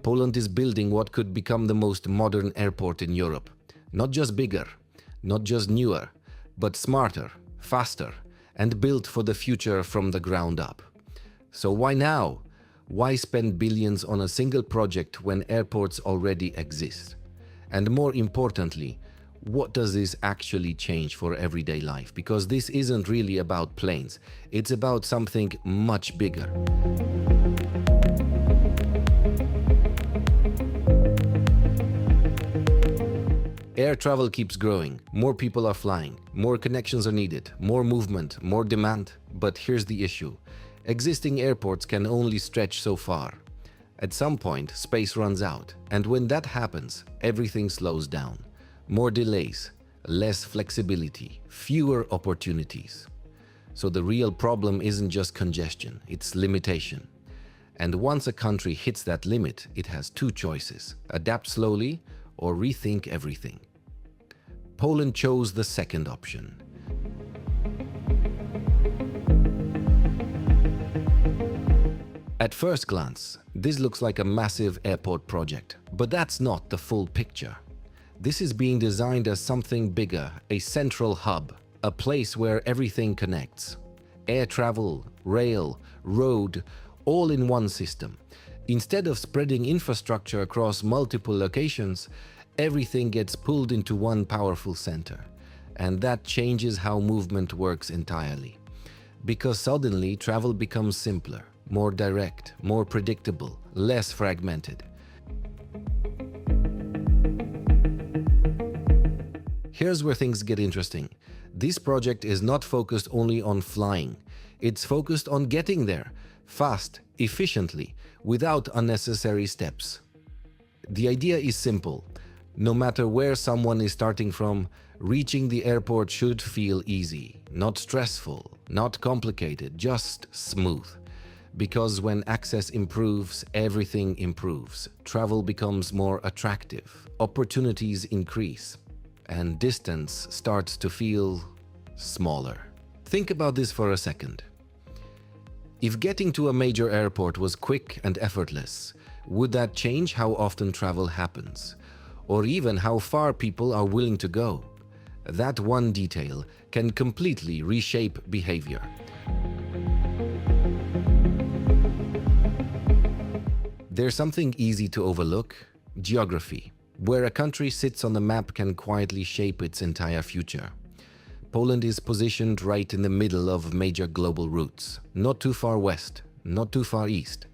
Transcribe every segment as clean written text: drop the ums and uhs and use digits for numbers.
Poland is building what could become the most modern airport in Europe. Not just bigger, not just newer, but smarter, faster, and built for the future from the ground up. So why now? Why spend billions on a single project when airports already exist? And more importantly, what does this actually change for everyday life? Because this isn't really about planes, it's about something much bigger. Air travel keeps growing, more people are flying, more connections are needed, more movement, more demand. But here's the issue. Existing airports can only stretch so far. At some point, space runs out, and when that happens, everything slows down. More delays, less flexibility, fewer opportunities. So the real problem isn't just congestion, it's limitation. And once a country hits that limit, it has two choices: adapt slowly or rethink everything. Poland chose the second option. At first glance, this looks like a massive airport project, but that's not the full picture. This is being designed as something bigger, a central hub, a place where everything connects. Air travel, rail, road, all in one system. Instead of spreading infrastructure across multiple locations, everything gets pulled into one powerful center. And that changes how movement works entirely. Because suddenly travel becomes simpler, more direct, more predictable, less fragmented. Here's where things get interesting. This project is not focused only on flying. It's focused on getting there, fast, efficiently, without unnecessary steps. The idea is simple. No matter where someone is starting from, reaching the airport should feel easy, not stressful, not complicated, just smooth. Because when access improves, everything improves. Travel becomes more attractive, opportunities increase, and distance starts to feel smaller. Think about this for a second. If getting to a major airport was quick and effortless, would that change how often travel happens? Or even how far people are willing to go? That one detail can completely reshape behavior. There's something easy to overlook: geography. Where a country sits on the map can quietly shape its entire future. Poland is positioned right in the middle of major global routes, not too far west, not too far east.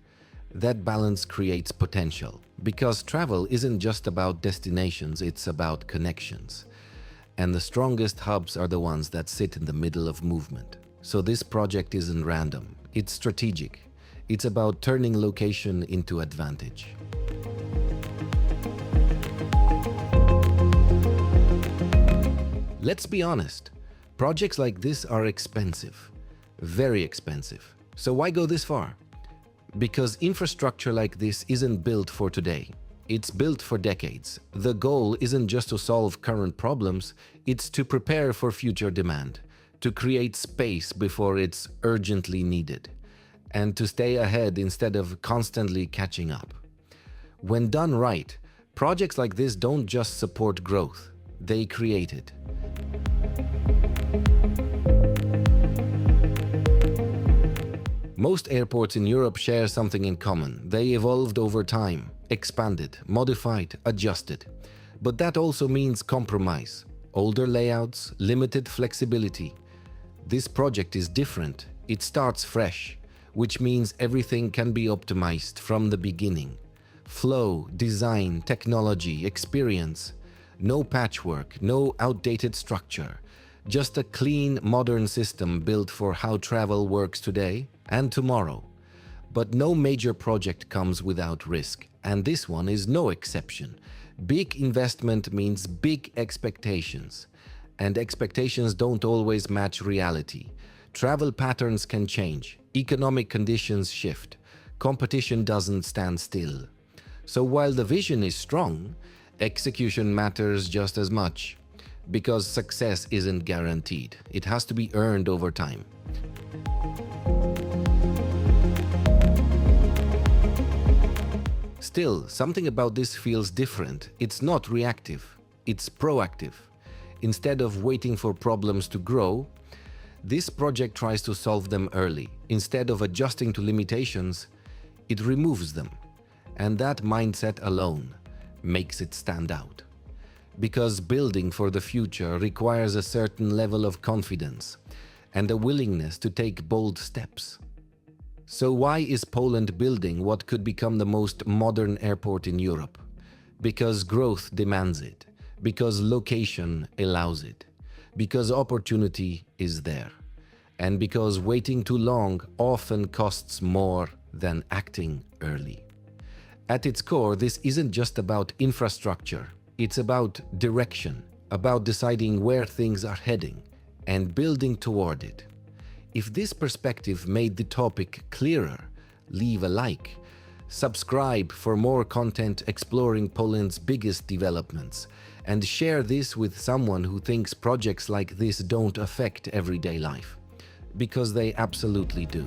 That balance creates potential, because travel isn't just about destinations, it's about connections. And the strongest hubs are the ones that sit in the middle of movement. So this project isn't random, it's strategic. It's about turning location into advantage. Let's be honest, projects like this are expensive, very expensive. So why go this far? Because infrastructure like this isn't built for today. It's built for decades. The goal isn't just to solve current problems, it's to prepare for future demand, to create space before it's urgently needed, and to stay ahead instead of constantly catching up. When done right, projects like this don't just support growth, they create it. Most airports in Europe share something in common. They evolved over time, expanded, modified, adjusted. But that also means compromise. Older layouts, limited flexibility. This project is different. It starts fresh, which means everything can be optimized from the beginning. Flow, design, technology, experience. No patchwork, no outdated structure. Just a clean, modern system built for how travel works today and tomorrow. But no major project comes without risk, and this one is no exception. Big investment means big expectations, and expectations don't always match reality. Travel patterns can change, economic conditions shift, competition doesn't stand still. So while the vision is strong, execution matters just as much. Because success isn't guaranteed. It has to be earned over time. Still, something about this feels different. It's not reactive, it's proactive. Instead of waiting for problems to grow, this project tries to solve them early. Instead of adjusting to limitations, it removes them. And that mindset alone makes it stand out. Because building for the future requires a certain level of confidence and a willingness to take bold steps. So why is Poland building what could become the most modern airport in Europe? Because growth demands it, because location allows it, because opportunity is there, and because waiting too long often costs more than acting early. At its core, this isn't just about infrastructure, it's about direction, about deciding where things are heading and building toward it. If this perspective made the topic clearer, leave a like. Subscribe for more content exploring Poland's biggest developments, and share this with someone who thinks projects like this don't affect everyday life, because they absolutely do.